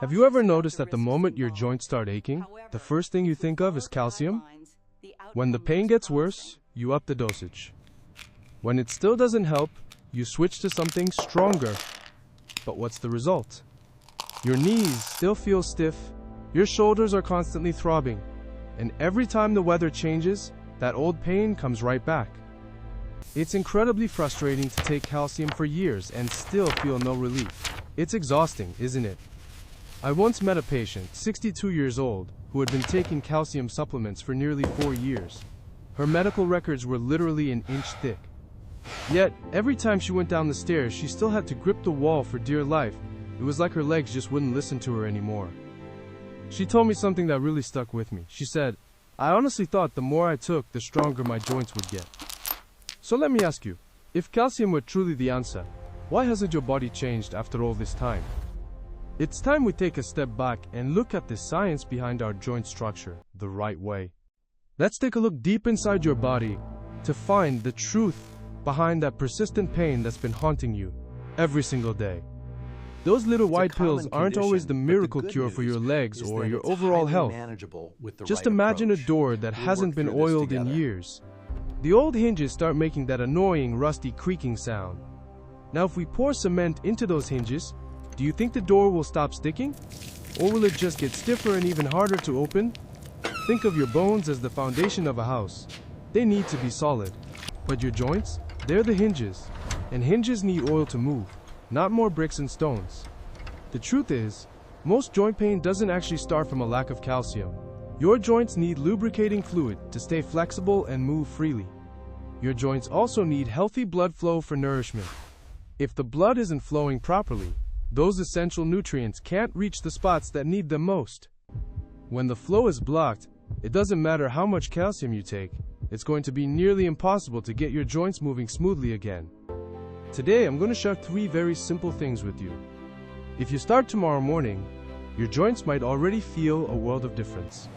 Have you ever noticed that the moment your joints start aching, the first thing you think of is calcium? When the pain gets worse, you up the dosage. When it still doesn't help, you switch to something stronger. But what's the result? Your knees still feel stiff, your shoulders are constantly throbbing, and every time the weather changes, that old pain comes right back. It's incredibly frustrating to take calcium for years and still feel no relief. It's exhausting, isn't it? I once met a patient, 62 years old, who had been taking calcium supplements for nearly 4 years. Her medical records were literally an inch thick. Yet, every time she went down the stairs, she still had to grip the wall for dear life. It was like her legs just wouldn't listen to her anymore. She told me something that really stuck with me. She said, "I honestly thought the more I took, the stronger my joints would get." So let me ask you, if calcium were truly the answer, why hasn't your body changed after all this time? It's time we take a step back and look at the science behind our joint structure the right way. Let's take a look deep inside your body to find the truth behind that persistent pain that's been haunting you every single day. Those little white pills aren't always the miracle cure for your legs or your overall health. Just imagine a door that hasn't been oiled in years. The old hinges start making that annoying rusty creaking sound. Now if we pour cement into those hinges, do you think the door will stop sticking? Or will it just get stiffer and even harder to open? Think of your bones as the foundation of a house. They need to be solid. But your joints? They're the hinges. And hinges need oil to move, not more bricks and stones. The truth is, most joint pain doesn't actually start from a lack of calcium. Your joints need lubricating fluid to stay flexible and move freely. Your joints also need healthy blood flow for nourishment. If the blood isn't flowing properly, those essential nutrients can't reach the spots that need them most. When the flow is blocked, it doesn't matter how much calcium you take, it's going to be nearly impossible to get your joints moving smoothly again. Today, I'm going to share 3 very simple things with you. If you start tomorrow morning, your joints might already feel a world of difference.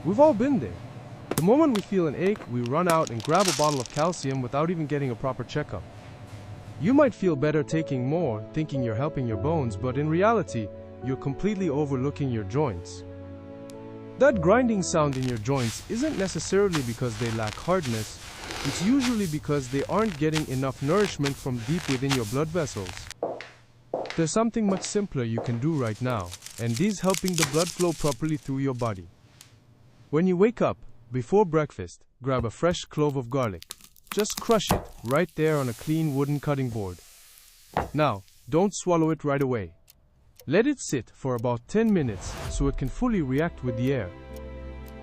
We've all been there. The moment we feel an ache, we run out and grab a bottle of calcium without even getting a proper checkup. You might feel better taking more, thinking you're helping your bones, but in reality, you're completely overlooking your joints. That grinding sound in your joints isn't necessarily because they lack hardness, it's usually because they aren't getting enough nourishment from deep within your blood vessels. There's something much simpler you can do right now, and this is helping the blood flow properly through your body. When you wake up, before breakfast, grab a fresh clove of garlic. Just crush it right there on a clean wooden cutting board. Now, don't swallow it right away. Let it sit for about 10 minutes so it can fully react with the air.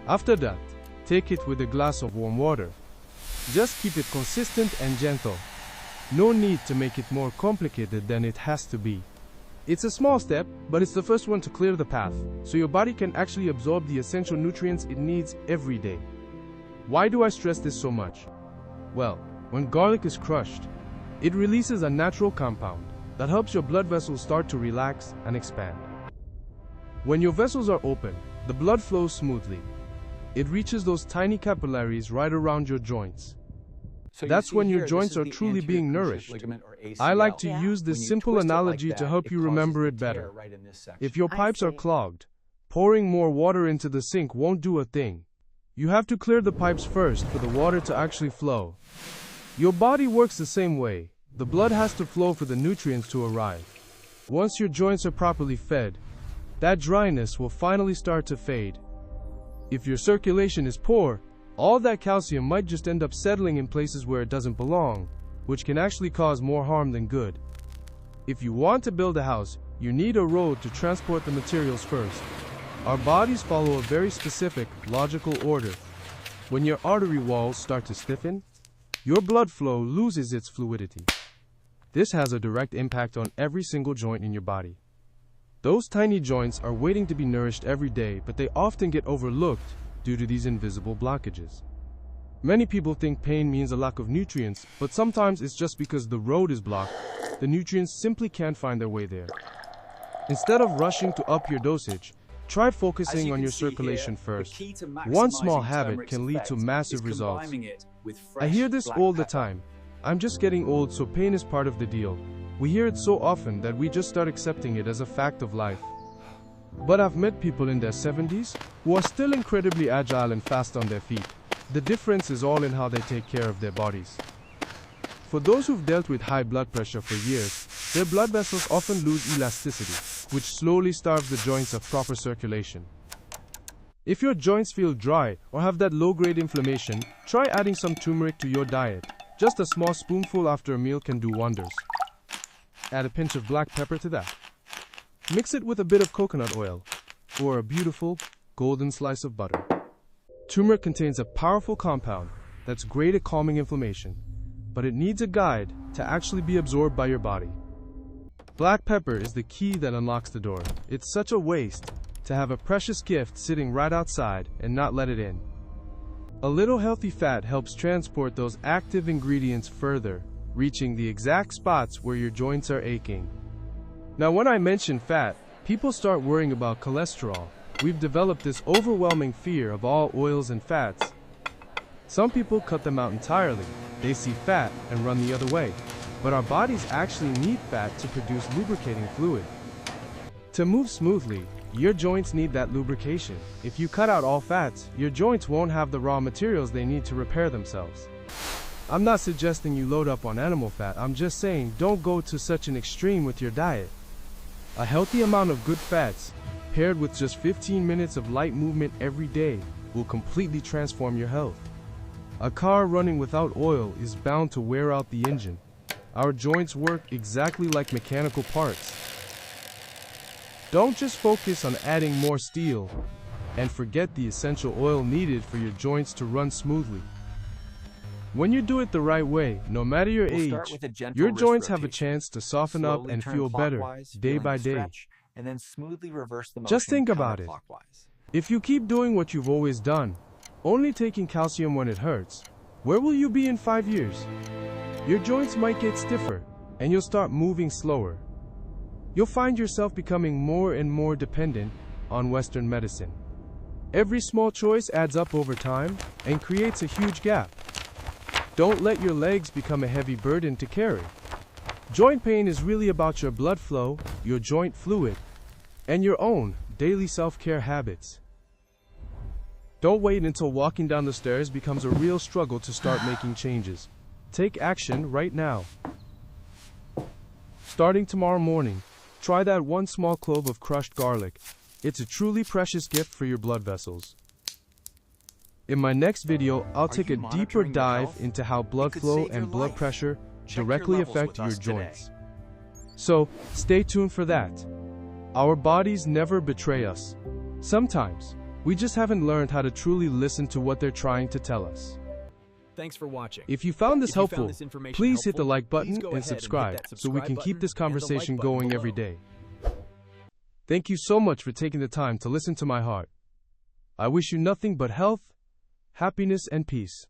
After that, take it with a glass of warm water. Just keep it consistent and gentle. No need to make it more complicated than it has to be. It's a small step, but it's the first one to clear the path, so your body can actually absorb the essential nutrients it needs every day. Why do I stress this so much? Well, when garlic is crushed, it releases a natural compound that helps your blood vessels start to relax and expand. When your vessels are open, the blood flows smoothly. It reaches those tiny capillaries right around your joints. That's when your joints are truly being nourished. I like to use this simple analogy to help you remember it better. If your pipes are clogged, pouring more water into the sink won't do a thing. You have to clear the pipes first for the water to actually flow. Your body works the same way. The blood has to flow for the nutrients to arrive. Once your joints are properly fed, that dryness will finally start to fade. If your circulation is poor, all that calcium might just end up settling in places where it doesn't belong, which can actually cause more harm than good. If you want to build a house, you need a road to transport the materials first. Our bodies follow a very specific, logical order. When your artery walls start to stiffen, your blood flow loses its fluidity. This has a direct impact on every single joint in your body. Those tiny joints are waiting to be nourished every day, but they often get overlooked due to these invisible blockages. Many people think pain means a lack of nutrients, but sometimes it's just because the road is blocked. The nutrients simply can't find their way there. Instead of rushing to up your dosage, try focusing on your circulation first. One small habit can lead to massive results. I hear this all the time. I'm just getting old, so pain is part of the deal. We hear it so often that we just start accepting it as a fact of life. But I've met people in their 70s who are still incredibly agile and fast on their feet. The difference is all in how they take care of their bodies. For those who've dealt with high blood pressure for years, their blood vessels often lose elasticity, which slowly starves the joints of proper circulation. If your joints feel dry or have that low-grade inflammation, try adding some turmeric to your diet. Just a small spoonful after a meal can do wonders. Add a pinch of black pepper to that. Mix it with a bit of coconut oil, or a beautiful, golden slice of butter. Turmeric contains a powerful compound that's great at calming inflammation, but it needs a guide to actually be absorbed by your body. Black pepper is the key that unlocks the door. It's such a waste to have a precious gift sitting right outside and not let it in. A little healthy fat helps transport those active ingredients further, reaching the exact spots where your joints are aching. Now, when I mention fat, people start worrying about cholesterol. We've developed this overwhelming fear of all oils and fats. Some people cut them out entirely. They see fat and run the other way. But our bodies actually need fat to produce lubricating fluid. To move smoothly, your joints need that lubrication. If you cut out all fats, your joints won't have the raw materials they need to repair themselves. I'm not suggesting you load up on animal fat. I'm just saying don't go to such an extreme with your diet. A healthy amount of good fats, paired with just 15 minutes of light movement every day, will completely transform your health. A car running without oil is bound to wear out the engine. Our joints work exactly like mechanical parts. Don't just focus on adding more steel and forget the essential oil needed for your joints to run smoothly. When you do it the right way, no matter your age, your joints have a chance to soften up and feel better day by day. And then smoothly reverse the motion. Just think about it. If you keep doing what you've always done, only taking calcium when it hurts, where will you be in 5 years? Your joints might get stiffer, and you'll start moving slower. You'll find yourself becoming more and more dependent on Western medicine. Every small choice adds up over time and creates a huge gap. Don't let your legs become a heavy burden to carry. Joint pain is really about your blood flow, your joint fluid, and your own daily self-care habits. Don't wait until walking down the stairs becomes a real struggle to start making changes. Take action right now. Starting tomorrow morning, try that one small clove of crushed garlic. It's a truly precious gift for your blood vessels. In my next video, I'll take a deeper dive into how blood flow and blood pressure directly affect your joints. So, stay tuned for that. Our bodies never betray us. Sometimes, we just haven't learned how to truly listen to what they're trying to tell us. Thanks for watching. If you found this helpful, please hit the like button and subscribe so we can keep this conversation going every day. Thank you so much for taking the time to listen to my heart. I wish you nothing but health, happiness, and peace.